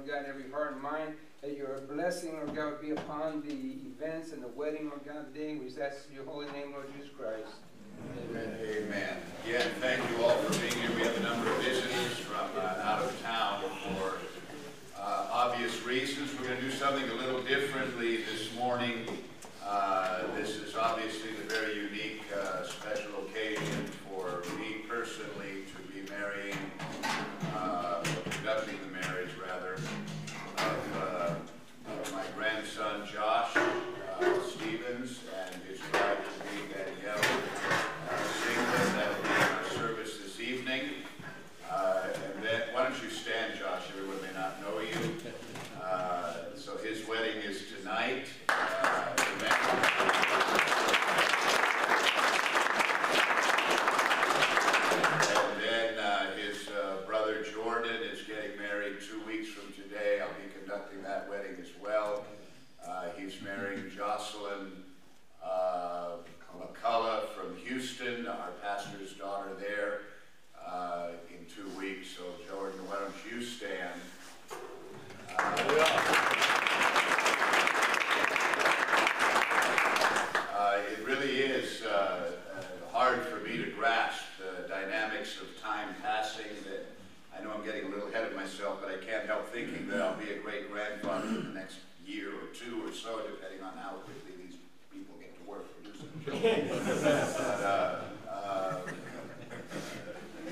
God, every heart and mind, that your blessing, Lord God, be upon the events and the wedding, Lord God, today. We ask in your holy name, Lord Jesus Christ. Amen. Amen. Again, thank you all for being here. We have a number of visitors from out of town for obvious reasons. We're going to do something a little differently this morning. This is obviously a very unique, special occasion for me personally to be marrying, conducting the marriage rather, of my grandson Josh Stevens and his bride-to-be Danielle Singlet. That will be in our service this evening. And then, why don't you stand, Josh? Everyone may not know you. So his wedding is tonight. And then his brother Jordan is getting married 2 weeks from today. I'll be conducting that wedding as well. He's marrying Jocelyn McCullough from Houston, our pastor's daughter there, in 2 weeks. So Jordan, why don't you stand? It really is hard for me to grasp the dynamics of time passing. That I know I'm getting a little ahead of myself, but I can't help thinking that I'll be a great grandfather in the next year or two or so, depending on how quickly these people get to work producing children. But,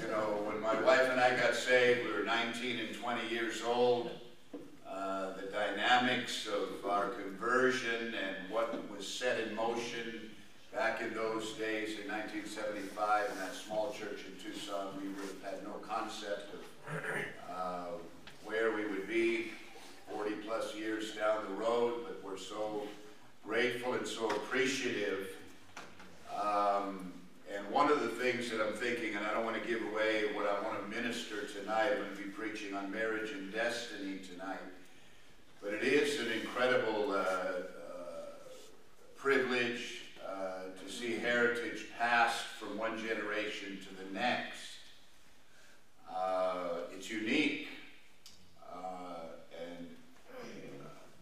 you know, when my wife and I got saved, we were 19 and 20 years old. The dynamics of our conversion and what was set in motion back in those days in 1975 in that small church in Tucson, we would have had no concept of where we would be 40 plus years down the road, but we're so grateful and so appreciative. And one of the things that I'm thinking, and I don't want to give away what I want to minister tonight, I'm going to be preaching on marriage and destiny tonight, but it is an incredible privilege to see heritage passed from one generation to the next. It's unique. And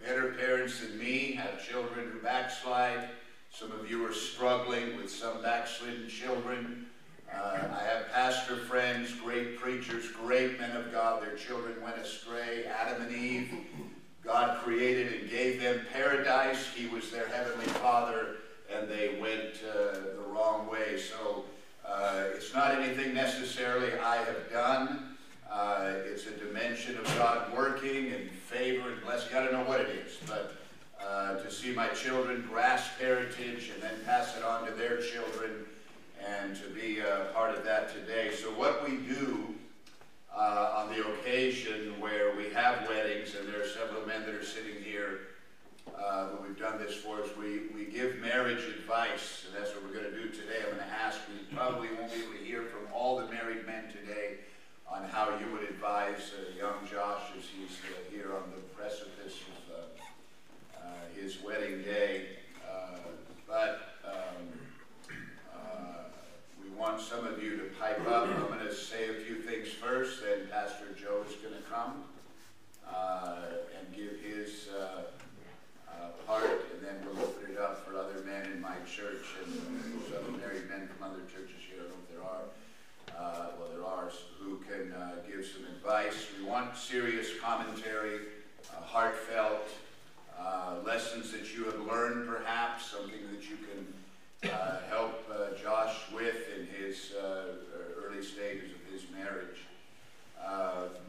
better parents than me have children who backslide. Some of you are struggling with some backslidden children. I have pastor friends, great preachers, great men of God. Their children went astray. Adam and Eve, God created and gave them paradise. He was their heavenly Father, and they went the wrong way. So it's not anything necessarily I have done. It's a dimension of God working and favor and blessing. I don't know what it is, but to see my children grasp heritage and then pass it on to their children, and to be a part of that today. So what we do on the occasion where we have weddings, and there are several men that are sitting here who we've done this for, is we give marriage advice, and that's what we're going to do today. I'm going to ask, we probably won't be able to hear from all the married men today on how you would advise young Josh as he's here on the precipice of his wedding day. But we want some of you to pipe up. I'm going to say a few things first, then Pastor Joe is going to come and give his part, and then we'll open it up for other men in my church and some married men from other churches here. I don't know if there are. Well, there are, who can give some advice. We want serious commentary, heartfelt, lessons that you have learned perhaps, something that you can help Josh with in his early stages of his marriage.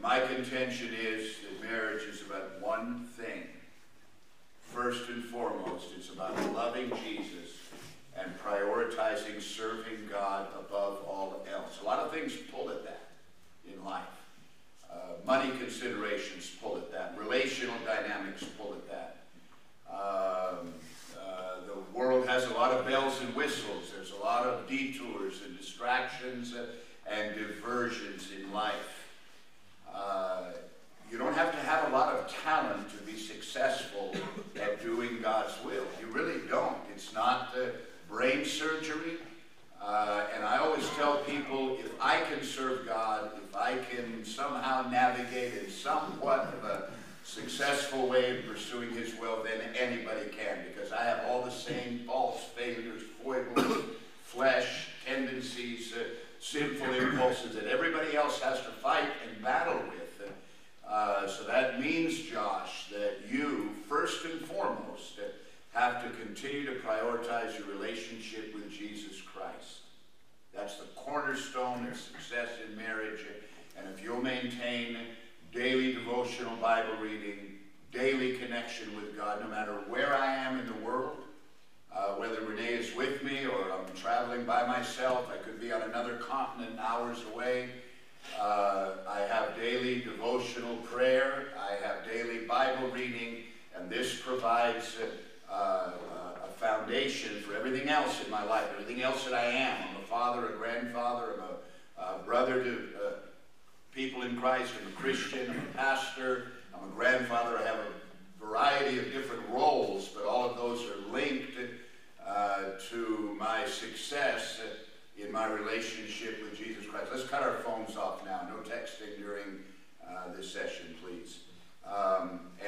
My contention is that marriage is about one thing. First and foremost, it's about loving Jesus and prioritizing serving God above all else. A lot of things pull at that in life. Money considerations pull at that. Relational dynamics pull at that. The world has a lot of bells and whistles. There's a lot of detours and distractions and diversions in life. You don't have to have a lot of talent to be successful at doing God's will. You really don't. It's not brain surgery. And I always tell people, if I can serve God, if I can somehow navigate and somewhat successful way of pursuing His will than anybody can, because I have all the same faults, failures, foibles, flesh, tendencies, sinful impulses that everybody else has to fight and battle with. So that means, Josh, that you, first and foremost, have to continue to prioritize your relationship with Jesus Christ. That's the cornerstone of success in marriage. And if you'll maintain daily devotional Bible reading, daily connection with God, no matter where I am in the world, whether Renee is with me or I'm traveling by myself, I could be on another continent hours away. I have daily devotional prayer, I have daily Bible reading, and this provides a foundation for everything else in my life, everything else that I am. I'm a father, a grandfather, I'm a brother to people in Christ, I'm a Christian, I'm a pastor, I'm a grandfather. I have a variety of different roles, but all of those are linked to my success in my relationship with Jesus Christ. Let's cut our phones off now. No texting during this session, please.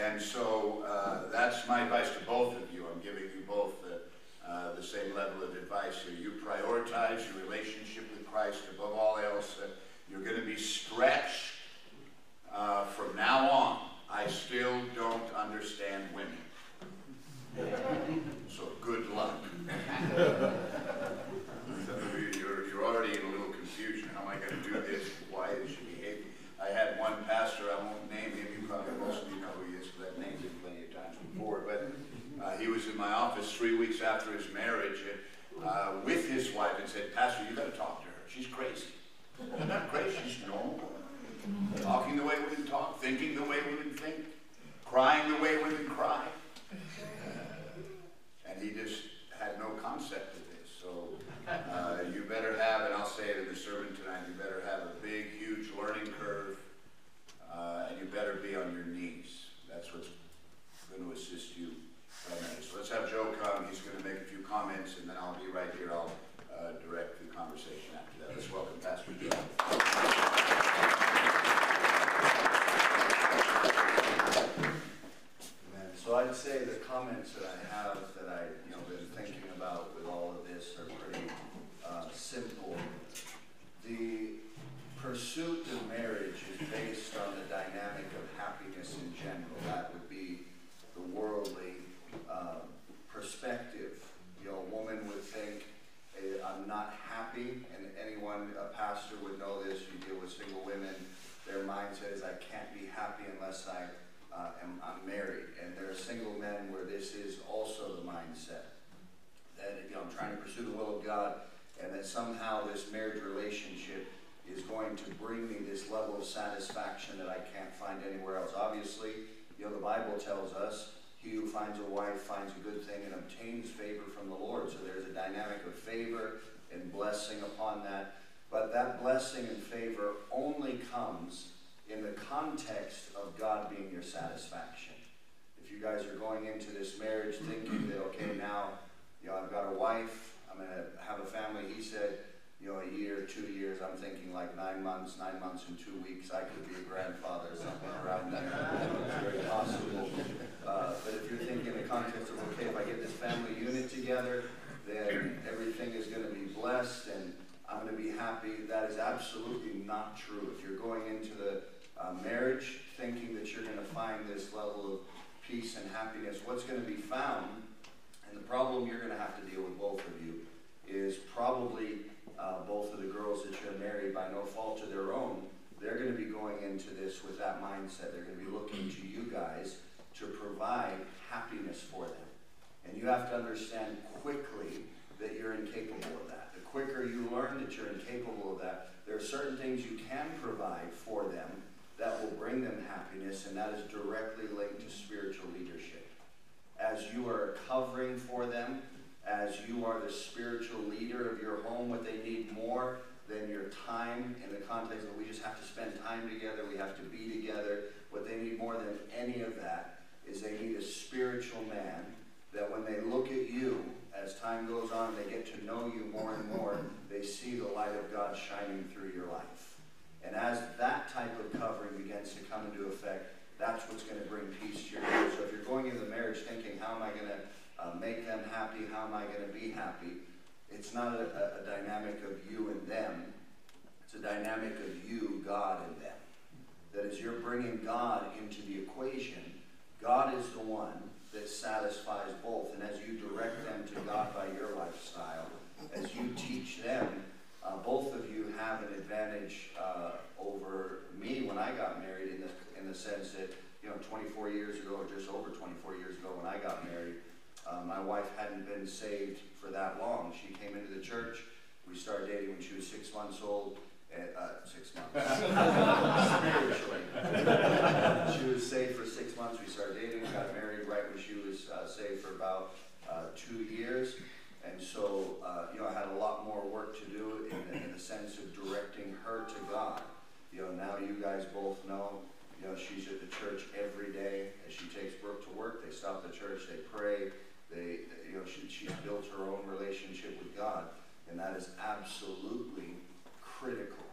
And so that's my advice to both of you. I'm giving you both the same level of advice here. You prioritize your relationship with Christ above all else. You're going to be stretched from now on. I still don't understand women. So good luck. You're already in a little confusion. How am I going to do this? Why is she behaving? I had one pastor, I won't name him, you probably most of you know who he is because I've named him plenty of times before, but he was in my office 3 weeks after his marriage with his wife and said, Pastor, you got to talk to her. She's crazy. She's not crazy, she's normal. Talking the way women talk, thinking the way women think, crying the way women cry. And he just had no concept of this. So you better have, and I'll say it in the sermon tonight, you better have a big, huge learning curve, and you better be on your knees. That's what's going to assist you. So let's have Joe come. He's going to make a few comments, and then I'll be right here. I'll direct the conversation after that. Let's welcome Pastor Joe. Amen. So I'd say the comments that I have that I've been thinking about with all of this are pretty simple. The pursuit of marriage is based on the dynamic of happiness in general. That would be the worldly perspective. A woman would think, I'm not happy, and anyone, a pastor would know this, you deal with single women, their mindset is I can't be happy unless I'm married. And there are single men where this is also the mindset. That I'm trying to pursue the will of God, and that somehow this marriage relationship is going to bring me this level of satisfaction that I can't find anywhere else. Obviously, the Bible tells us, he who finds a wife finds a good thing and obtains favor from the Lord. So there's a dynamic of favor and blessing upon that. But that blessing and favor only comes in the context of God being your satisfaction. If you guys are going into this marriage thinking that, okay, now, I've got a wife, I'm going to have a family, he said, a year, 2 years, I'm thinking like 9 months and 2 weeks, I could be a grandfather or something around there. It's very possible. But if you're thinking in the context of, okay, if I get this family unit together, then everything is going to be blessed and I'm going to be happy, that is absolutely not true. If you're going into the marriage thinking that you're going to find this level of peace and happiness, what's going to be found, and the problem you're going to have to deal with, both of you, is probably both of the girls that you're married by no fault of their own, they're going to be going into this with that mindset. They're going to be looking to you guys to provide happiness for them. And you have to understand quickly that you're incapable of that. The quicker you learn that you're incapable of that, there are certain things you can provide for them that will bring them happiness, and that is directly linked to spiritual leadership. As you are covering for them, as you are the spiritual leader of your home, what they need more than your time, in the context that we just have to spend time together, we have to be together, what they need more than any of that is they need a spiritual man that when they look at you, as time goes on, they get to know you more and more, they see the light of God shining through your life. And as that type of covering begins to come into effect, that's what's going to bring peace to your going into the marriage thinking, how am I going to make them happy? How am I going to be happy? It's not a dynamic of you and them. It's a dynamic of you, God, and them. That as you're bringing God into the equation, God is the one that satisfies both. And as you direct them to God by your lifestyle, as you teach them, both of you have an advantage over me when I got married in the sense that, 24 years ago, or just over 24 years ago when I got married, my wife hadn't been saved for that long. She came into the church. We started dating when she was 6 months old. 6 months. Spiritually. She was saved for 6 months. We started dating. We got married right when she was saved for about 2 years. And so, I had a lot more work to do in the sense of directing her to God. Now you guys both know, she's at the church every day. As she takes Brooke to work, they stop at the church, they pray. She's built her own relationship with God. And that is absolutely critical.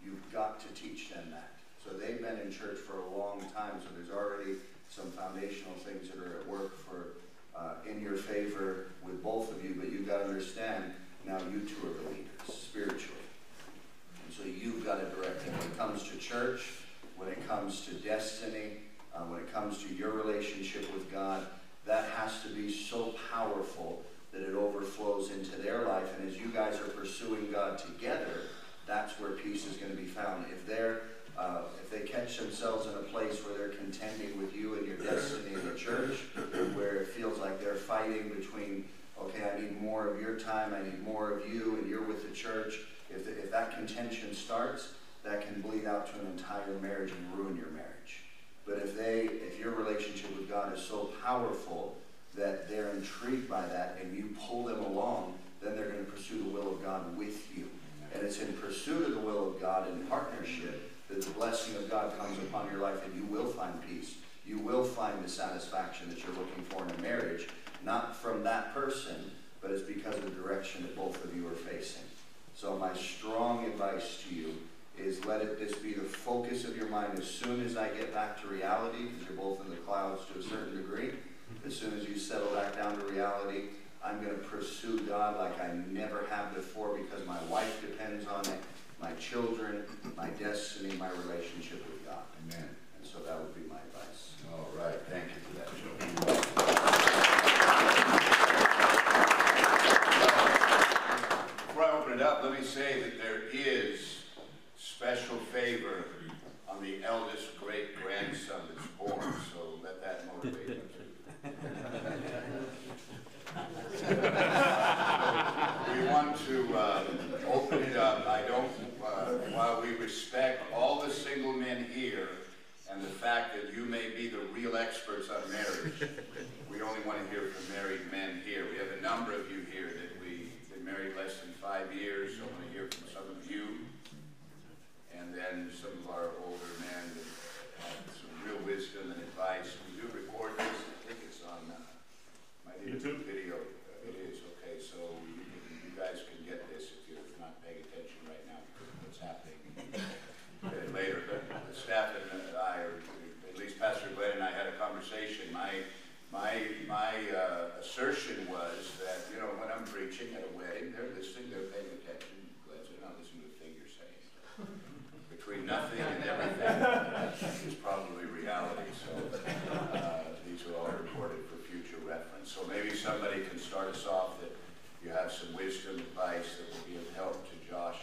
You've got to teach them that. So they've been in church for a long time, so there's already some foundational things that are at work for in your favor with both of you, but you've got to understand, now you two are the leaders, spiritually. And so you've got to direct them. When it comes to church, when it comes to destiny, when it comes to your relationship with God, that has to be so powerful that it overflows into their life. And as you guys are pursuing God together, that's where peace is going to be found. If they catch themselves in a place where they're contending with you and your destiny in the church, where it feels like they're fighting between, okay, I need more of your time, I need more of you, and you're with the church, if that contention starts, that can bleed out to an entire marriage and ruin your marriage. But if your relationship with God is so powerful that they're intrigued by that and you pull them along, then they're going to pursue the will of God with you. And it's in pursuit of the will of God in partnership that the blessing of God comes upon your life, and you will find peace. You will find the satisfaction that you're looking for in a marriage, not from that person, but it's because of the direction that both of you are facing. So my strong advice to you is let this be the focus of your mind. As soon as I get back to reality, because you're both in the clouds to a certain degree, as soon as you settle back down to reality, I'm going to pursue God like I never have before, because my wife depends on it, my children, my destiny, my relationship with God. Amen. And so that would be my advice. All right. Thank you for that, Joe. Before I open it up, let me say that there is special favor on the eldest great-grandson that's born, so let that motivate you. We want to open it up. While we respect all the single men here and the fact that you may be the real experts on marriage, we only want to hear from married men here. We have a number of you here that we've been married less than 5 years, so I want to hear from some of you, and then some of our older men that have some real wisdom and advice. We do record this. I think it's on my YouTube video. It is, okay, so you guys can get this if you're not paying attention right now because of what's happening later. But the staff and I, or at least Pastor Glenn and I, had a conversation. My assertion was that, when I'm preaching at a wedding, they're listening, they're paying attention. Glenn said, not listening to the thing you're saying. Between nothing and everything is probably reality. So these are all recorded for future reference. So maybe somebody can start us off that you have some wisdom, advice that will be of help to Josh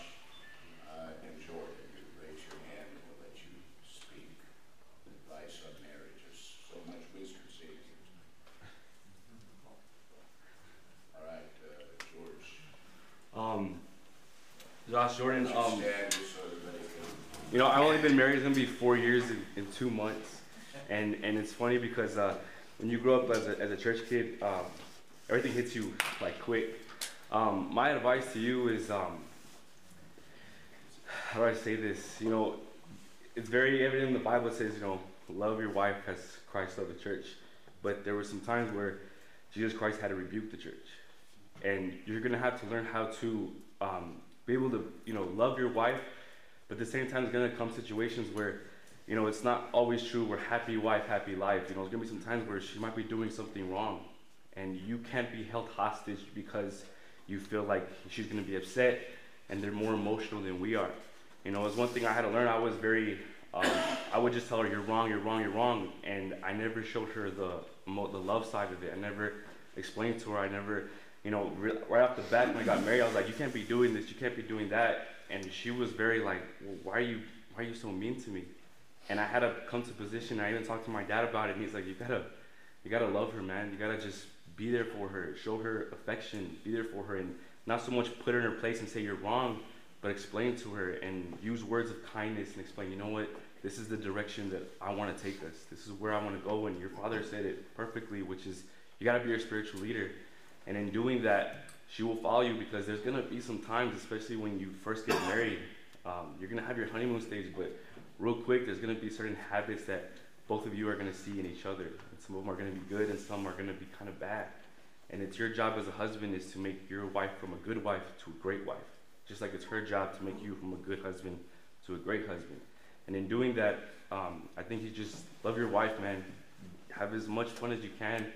and Jordan. You raise your hand and we'll let you speak. Advice on marriage. There's so much wisdom sitting here. All right, George. Josh, Jordan. Stand just so everybody can. I've only been married. It's gonna be 4 years in 2 months, and it's funny because when you grow up as a church kid, everything hits you like quick. My advice to you is, how do I say this? It's very evident in the Bible. It says, love your wife as Christ loved the church. But there were some times where Jesus Christ had to rebuke the church, and you're gonna have to learn how to be able to, love your wife. But at the same time, there's gonna come situations where, you know, it's not always true. We're happy wife, happy life. You know, there's gonna be some times where she might be doing something wrong, and you can't be held hostage because you feel like she's gonna be upset, and they're more emotional than we are. You know, it's one thing I had to learn. I was very, I would just tell her, you're wrong, you're wrong, you're wrong, and I never showed her the love side of it. I never explained to her. I never, you know, right off the bat when I got married, I was like, you can't be doing this, you can't be doing that, and she was very like, well, why are you so mean to me? And I had to come to a position. I even talked to my dad about it, and he's like, you gotta love her, man. You gotta just be there for her, show her affection, be there for her, and not so much put her in her place and say you're wrong, but explain to her and use words of kindness and explain, you know what, this is the direction that I want to take us. This is where I want to go. And your father said it perfectly, which is you got to be your spiritual leader. And in doing that, she will follow you, because there's going to be some times, especially when you first get married, you're going to have your honeymoon stage, but real quick, there's going to be certain habits that both of you are going to see in each other. And some of them are going to be good and some are going to be kind of bad. And it's your job as a husband is to make your wife from a good wife to a great wife. Just like it's her job to make you from a good husband to a great husband. And in doing that, I think you just love your wife, man. Have as much fun as you can.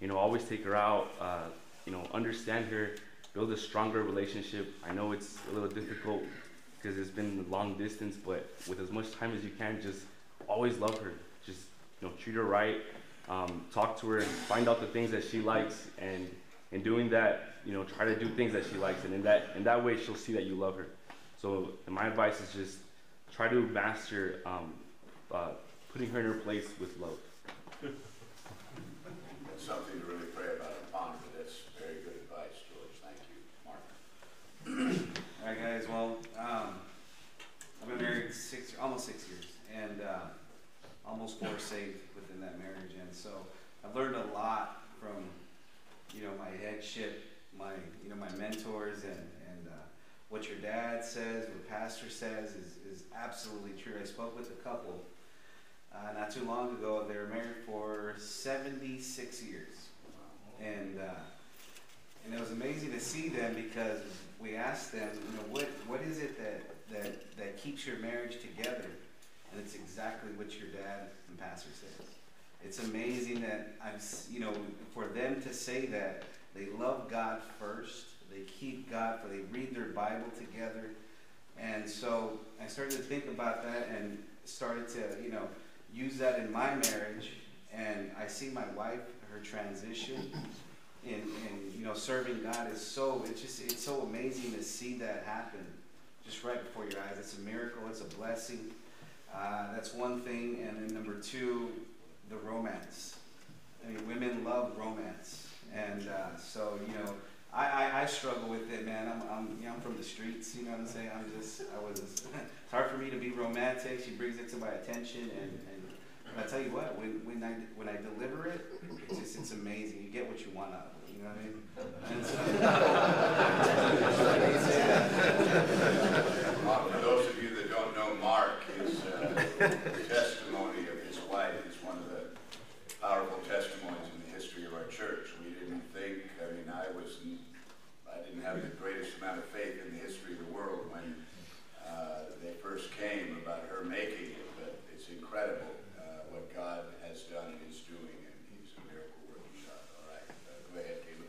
You know, always take her out. You know, understand her. Build a stronger relationship. I know it's a little difficult because it's been long distance, but with as much time as you can, just always love her. Just, you know, treat her right. Talk to her and find out the things that she likes, and in doing that, you know, try to do things that she likes, and in that way she'll see that you love her. So my advice is just try to master putting her in her place with love. That's something to really pray about and ponder. That's very good advice, George. Thank you. Mark. All right, guys. Well, I've been married almost 6 years, and almost 4 saved within that marriage, and so I've learned a lot from, you know, my headship, my mentors, and what your dad says, what pastor says is absolutely true. I spoke with a couple not too long ago. They were married for 76 years, and it was amazing to see them, because we asked them, you know, what is it that keeps your marriage together? And it's exactly what your dad and pastor says. It's amazing that you know, for them to say that they love God first, they keep God, they read their Bible together. And so I started to think about that and started to, you know, use that in my marriage. And I see my wife, her transition in you know, serving God is it's so amazing to see that happen just right before your eyes. It's a miracle, it's a blessing. That's one thing. And then number two, the romance. I mean, women love romance. And so, you know, I struggle with it, man. I'm from the streets, you know what I'm saying? It's hard for me to be romantic. She brings it to my attention, and I tell you what, when I deliver it, it's amazing. You get what you want out of it, you know what I mean? And so, For those of you that don't know Mark, his testimony of his wife is one of the powerful testimonies in the history of our church. We didn't think, I mean, I didn't have the greatest amount of faith in the history of the world when they first came about her making it, but it's incredible what God has done and is doing, and he's a miracle working God. All right, go ahead, Caleb.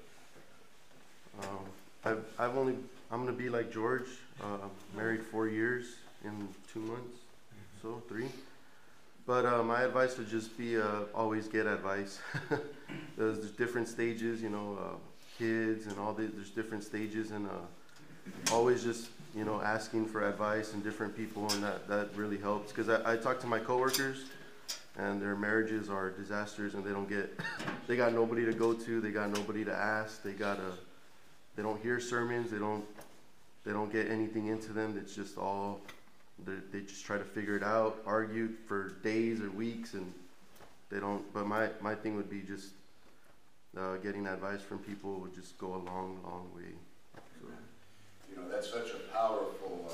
I'm gonna be like George, married 4 years in 2 months, so 3. But my advice would just be always get advice. There's different stages, you know, kids and all there's different stages, and always just, you know, asking for advice and different people, and that really helps. Because I talk to my coworkers, and their marriages are disasters, and they got nobody to go to, they got nobody to ask, they don't hear sermons, they don't get anything into them. It's just all, they just try to figure it out, argue for days or weeks, and they don't. But my thing would be just getting advice from people would just go a long way. So. You know, that's such a powerful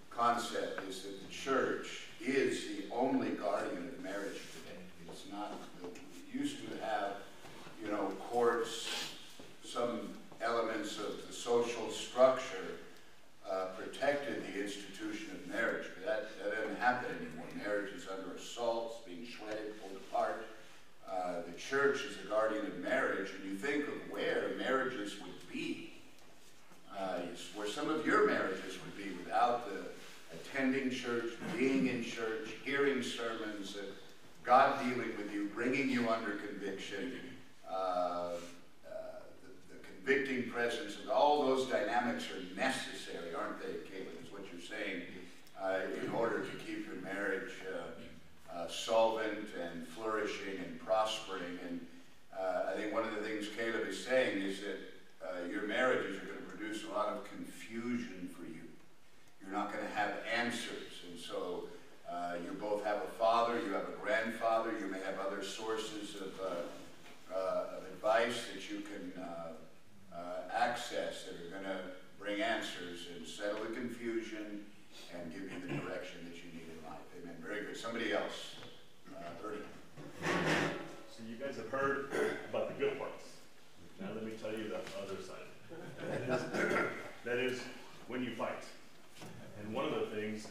concept, is that the church is the only guardian of marriage today. It's not, we used to have, you know, courts, some elements of the social structure protected the institution of marriage, but that doesn't happen anymore. Marriage is under church as a guardian of marriage, and you think of where marriages would be, where some of your marriages would be without the attending church, being in church, hearing sermons, God dealing with you, bringing you under conviction, the convicting presence, and all those dynamics are necessary, aren't they, Caleb, is what you're saying, in order to keep your marriage solvent and flourishing and prospering. And I think one of the things Caleb is saying is that your marriages are going to produce a lot of confusion for you. You're not going to have answers. And so you both have a father, you have a grandfather, you may have other sources of advice that you can access that are going to bring answers and settle the confusion and give you the direction that you need in life. Amen. Very good. Somebody else. Ernie. So you guys have heard about the good parts. Now let me tell you the other side. That is when you fight. And one of the things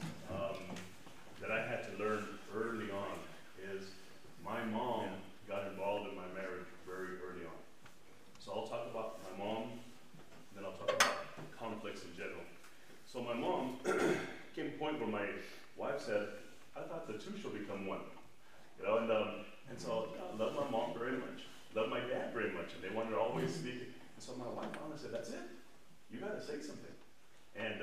that I had to learn early on is my mom got involved in my marriage very early on. So I'll talk about my mom, then I'll talk about conflicts in general. So my mom came to a point where my wife said, I thought the two shall become one. You know, and so I love my mom very much, love my dad very much, and they wanted to always speak. And so my wife finally said, that's it. You got to say something. And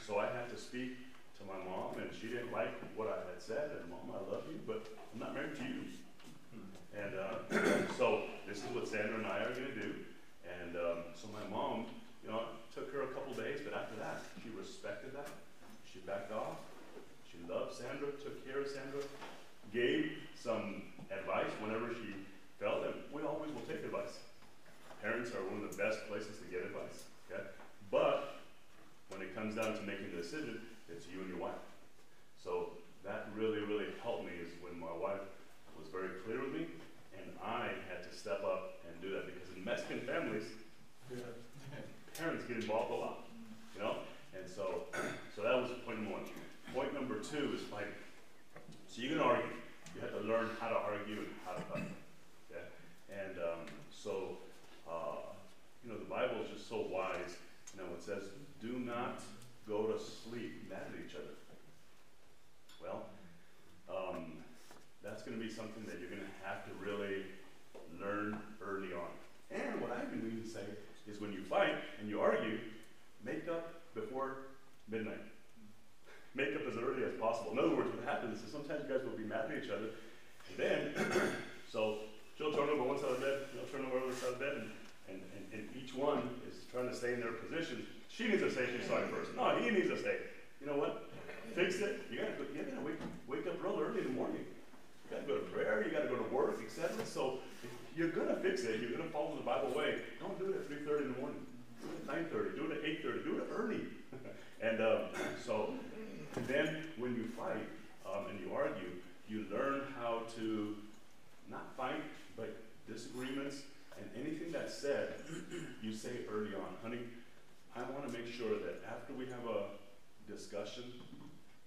so I had to speak to my mom, and she didn't like what I had said. And Mom, I love you, but I'm not married to you. And so this is what Sandra and I are going to do. And so my mom, you know, it took her a couple days, but after that, she respected that. She backed off. She loved Sandra, took care of Sandra, gave some advice whenever she felt that we always will take advice. Parents are one of the best places to get advice. Okay? But when it comes down to making the decision, it's you and your wife. So that really, really helped me is when my wife was very clear with me, and I had to step up and do that, because in Mexican families, parents get involved a lot, you know? And so that was point number one. Point number two is fighting. So you can argue. You have to learn how to argue and how to fight. Okay? And you know, the Bible is just so wise. You know, it says, do not go to sleep mad at each other. Well, that's going to be something that you're going to have to really learn early on. And what I even mean to say is when you fight and you argue, make up before midnight. Make up as early as possible. In other words, what happens is sometimes you guys will be mad at each other, and then, so she'll turn over one side of the bed, you'll turn over the other side of the bed, and each one is trying to stay in their position. She needs to say she's sorry first. No, he needs to say, you know what? Fix it. You gotta wake up real early in the morning. You gotta go to prayer, you gotta go to work, etc. So if you're gonna fix it, you're gonna follow the Bible way. Don't do it at 3:30 in the morning. Do it at 9:30, do it at 8:30, do it early. And and then when you fight and you argue, you learn how to not fight, but disagreements and anything that's said, you say early on, honey, I want to make sure that after we have a discussion,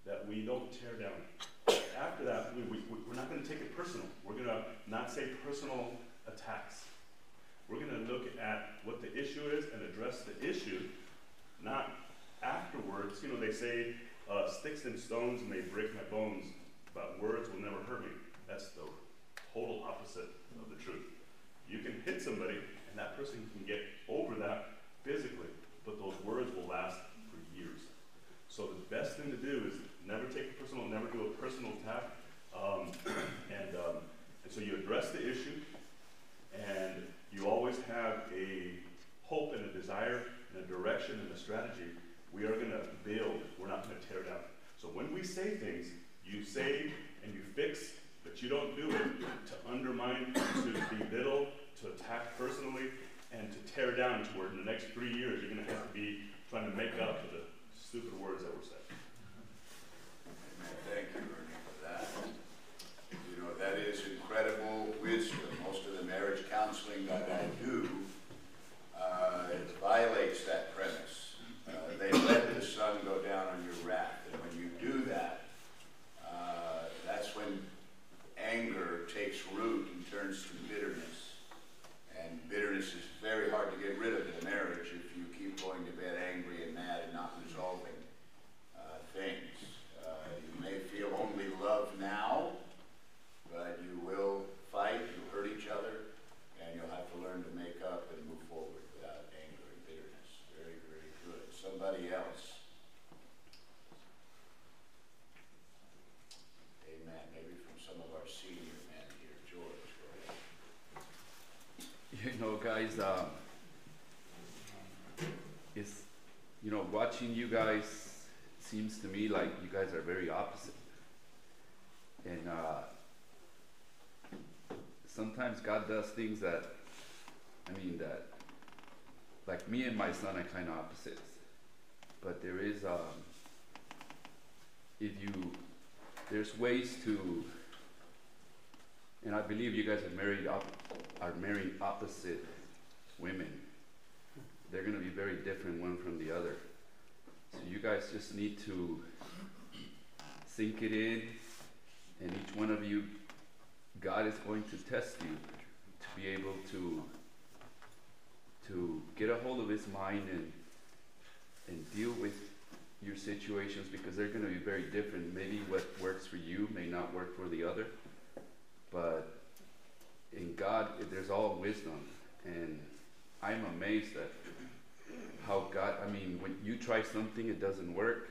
that we don't tear down. After that, we're not going to take it personal. We're going to not say personal attacks. We're going to look at what the issue is and address the issue, not afterwards. You know, they say, sticks and stones may break my bones, but words will never hurt me. That's the total opposite of the truth. You can hit somebody, and that person can get over that physically, but those words will last for years. So the best thing to do is never take it personal, never do a personal attack, and so you address the issue, and you always have a hope and a desire and a direction and a strategy. We are going to build, we're not going to tear down. So when we say things, you say and you fix, but you don't do it to undermine, to belittle, to attack personally, and to tear down to where in the next 3 years you're going to have to be trying to make up for the stupid words that were said. Amen. Thank you, Ernie, for that. You know, that is incredible wisdom. Most of the marriage counseling that I do, it violates that premise. They let the sun go down on your wrath. And when you do that, that's when anger takes root and turns to bitterness. And bitterness is very hard to get rid of in a marriage if you keep going to bed angry and mad and not resolving things. You may feel only love now, but you will fight, you'll hurt each other, and you'll have to learn to make up and move forward without anger and bitterness. Very, very good. Somebody else. Amen. Maybe from some of our senior men here. George, go ahead. You know, guys, it's, you know, watching you guys seems to me like you guys are very opposite. And sometimes God does things that, that, like me and my son are kind of opposites. But there is, there's ways to, and I believe you guys are marrying opposite women. They're going to be very different one from the other. So you guys just need to sink it in, and each one of you, God is going to test you to be able to get a hold of his mind and deal with your situations, because they're going to be very different. Maybe what works for you may not work for the other, but in God there's all wisdom, and I'm amazed at how God, when you try something, it doesn't work,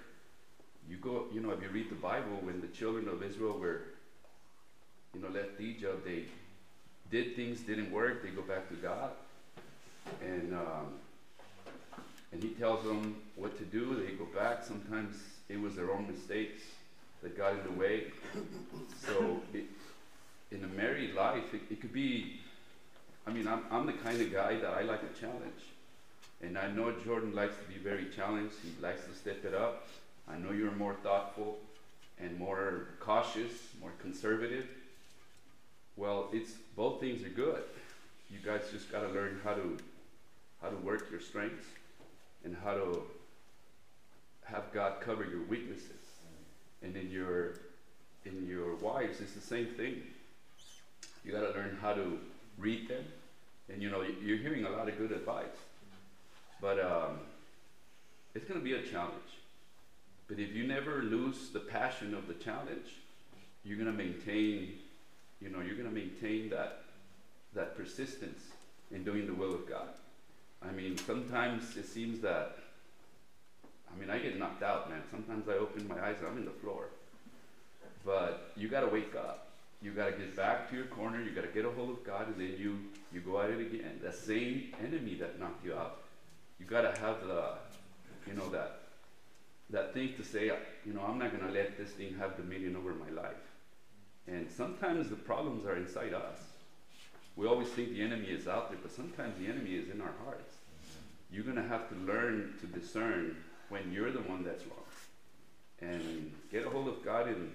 you go, if you read the Bible, when the children of Israel were, left Egypt, they did things, didn't work, they go back to God, and he tells them what to do, they go back. Sometimes it was their own mistakes that got in the way. So in a married life, it could be, I'm the kind of guy that I like a challenge. And I know Jordan likes to be very challenged. He likes to step it up. I know you're more thoughtful and more cautious, more conservative. Well, both things are good. You guys just got to learn how to work your strengths and how to have God cover your weaknesses. And in your wives, it's the same thing. You got to learn how to read them. And you're hearing a lot of good advice. But it's going to be a challenge. But if you never lose the passion of the challenge, you're going to maintain, that persistence in doing the will of God. Sometimes it seems that, I get knocked out, man. Sometimes I open my eyes and I'm in the floor. But you got to wake up. You got to get back to your corner. You got to get a hold of God, and then you go at it again. That same enemy that knocked you out. You got to have that thing to say, I'm not going to let this thing have dominion over my life. And sometimes the problems are inside us. We always think the enemy is out there, but sometimes the enemy is in our hearts. You're going to have to learn to discern when you're the one that's wrong. And get a hold of God and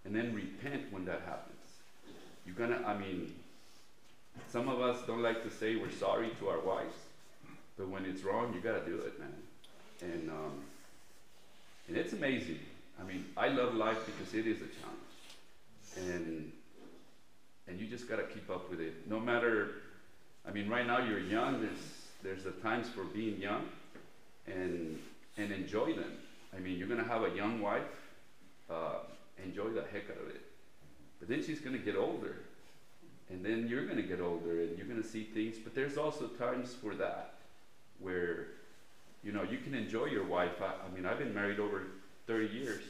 then repent when that happens. You're going to, some of us don't like to say we're sorry to our wives. But when it's wrong, you gotta do it, man. And it's amazing. I love life because it is a challenge. And you just gotta keep up with it. No matter, right now you're young, there's the times for being young and enjoy them. You're gonna have a young wife, enjoy the heck out of it. But then she's gonna get older. And then you're gonna get older and you're gonna see things, but there's also times for that, where you can enjoy your wife. I've been married over 30 years,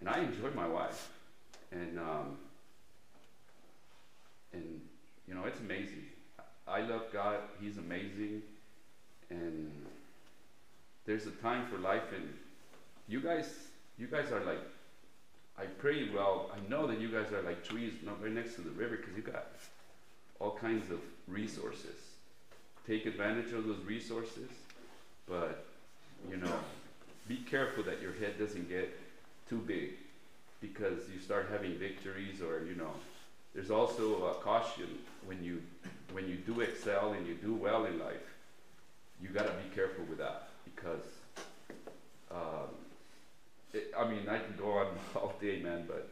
and I enjoy my wife, and it's amazing. I love God. He's amazing, and there's a time for life. And you guys are like, I know that you guys are like trees right next to the river, because you got all kinds of resources. Take advantage of those resources, but be careful that your head doesn't get too big, because you start having victories, or there's also a caution when you do excel and you do well in life. You got to be careful with that, because I can go on all day, man, but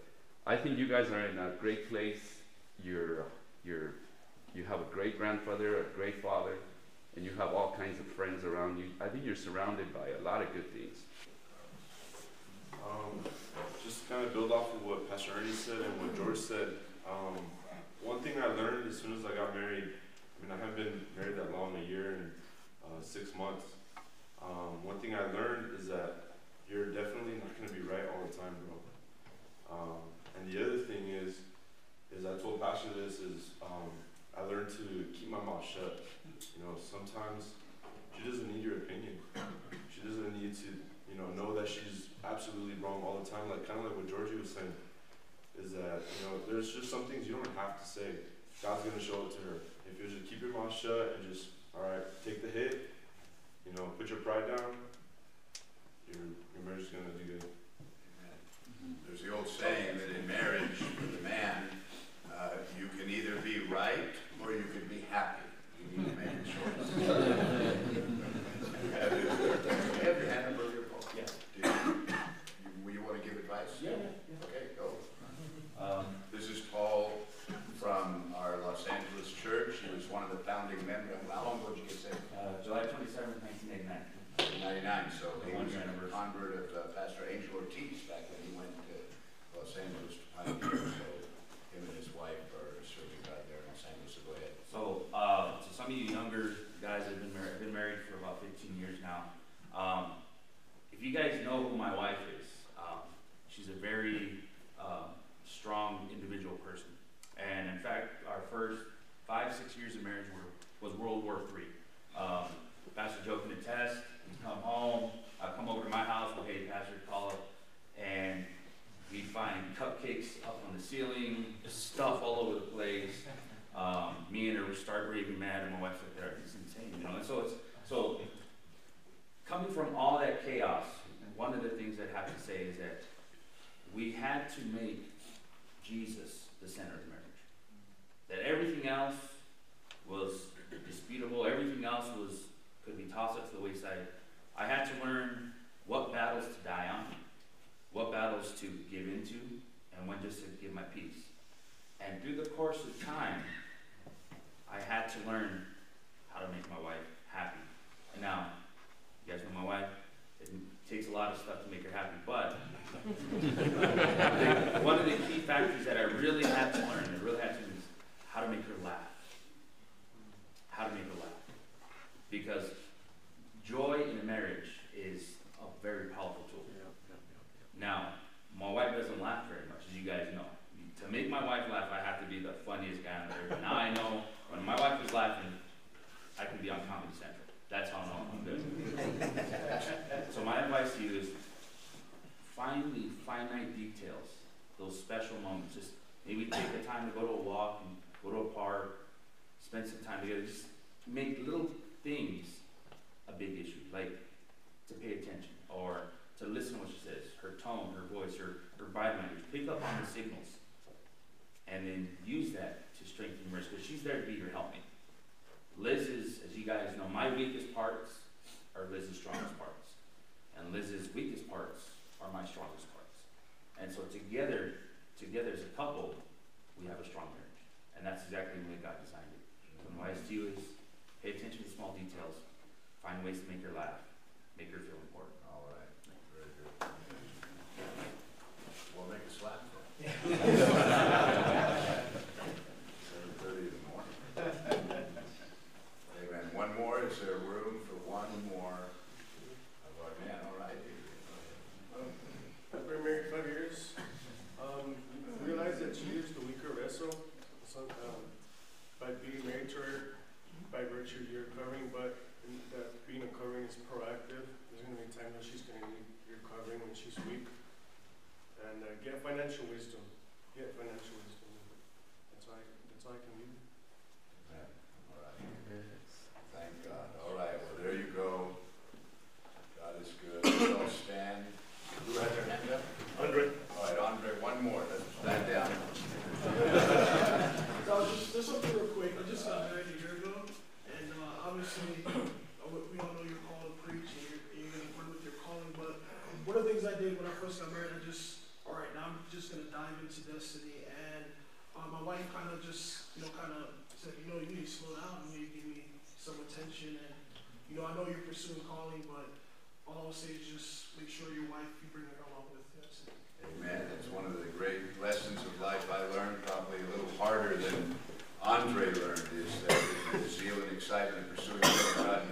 I think you guys are in a great place. You're great grandfather, a great father, and you have all kinds of friends around you. I think you're surrounded by a lot of good things. Just to kind of build off of what Pastor Ernie said and what George said, one thing I learned as soon as I got married, I mean, I haven't been married that long, a year and 6 months. One thing I learned is that you're definitely not going to be right all the time, bro. And the other thing is I told Pastor this, I learned to keep my mouth shut. You know, sometimes she doesn't need your opinion. She doesn't need to, know that she's absolutely wrong all the time. Like, kind of like what Georgie was saying, is that, there's just some things you don't have to say. God's going to show it to her. If you just keep your mouth shut and just, all right, take the hit, put your pride down, your marriage is going to do good. There's the old saying that in marriage, with a man, you can either be right or you can be happy. You need to make a choice. Have your hand above your phone. Yeah. You want to give advice? Yeah. Okay, go. This is Paul from our Los Angeles church. He was one of the founding members. How long ago did you get saved? July 27th, 1989. 99, so he was a anniversary. convert of Pastor Angel Ortiz back when he went to Los Angeles to pioneer. So him and his wife are serving God there in Los Angeles. So go ahead. So, to some of you younger guys that have been married for about 15 years now. If you guys know who my wife is, she's a very strong individual person. And in fact, our first 5-6 years of marriage was World War III. Pastor Joe can attest. He'd come home, I'd come over to my house, well, hey, Pastor, call up, and we'd find cupcakes up on the ceiling, stuff all over the place. Me and her would start raving mad, and my wife's like, "It's insane," And so coming from all that chaos, one of the things I'd have to say is that we had to make Jesus the center of the marriage. That everything else was disputable, everything else could be tossed up to the wayside. I had to learn what battles to die on, what battles to give into, and when just to give my peace. And through the course of time, I had to learn how to make my wife happy. And now, you guys know my wife, it takes a lot of stuff to make her happy, but one of the key factors that I really had to learn, is how to make her laugh. How to make her laugh. Because joy in a marriage is a very powerful tool. Now, my wife doesn't laugh very much, as you guys know. To make my wife laugh, I have to be the funniest guy on there. But now I know when my wife is laughing, I can be on Comedy Central. That's how I know I'm good. So my advice to you is find the finite details, those special moments. Just maybe take the time to go to a walk and go to a park, spend some time together. Just make little things a big issue, like to pay attention or to listen to what she says, her tone, her voice, her body language. Pick up on the signals and then use that to strengthen your marriage, because she's there to be your helpmate. Liz is, as you guys know, my weakest parts are Liz's strongest parts. And Liz's weakest parts are my strongest parts. And so together as a couple, we have a strong marriage. And that's exactly the way God designed it. So my advice to you is pay attention to the small details. Find ways to make her laugh. Make her feel important. All right. Very good. We'll make us laugh then. 7:30 in the morning. Amen. One more. Is there room for one more? Man, all right. I've been married 5 years. Realized that she is the weaker vessel. So, by being married to her, by virtue of your covering, but that being a covering is proactive. There's going to be times when she's going to need your covering when she's weak. And get financial wisdom. Get financial wisdom. That's all I can do. Amen. All right. Thank God. All right. Well, there you go. God is good. Let's all stand. Who had their hand up? Andre. All right, Andre. One more. Let's stand down. So just something real quick. I just got married a year ago, and obviously we all know you're called to preach and you're going to run with your calling. But one of the things I did when I first got married, all right, now I'm just going to dive into destiny. And my wife kind of just, kind of said, you need to slow down. attention. And, you know, I know you're pursuing calling, but all I'll say is just make sure your wife, you bring her along with you. That's it. Amen. That's one of the great lessons of life I learned, probably a little harder than Andre learned, is that the zeal and excitement of pursuing God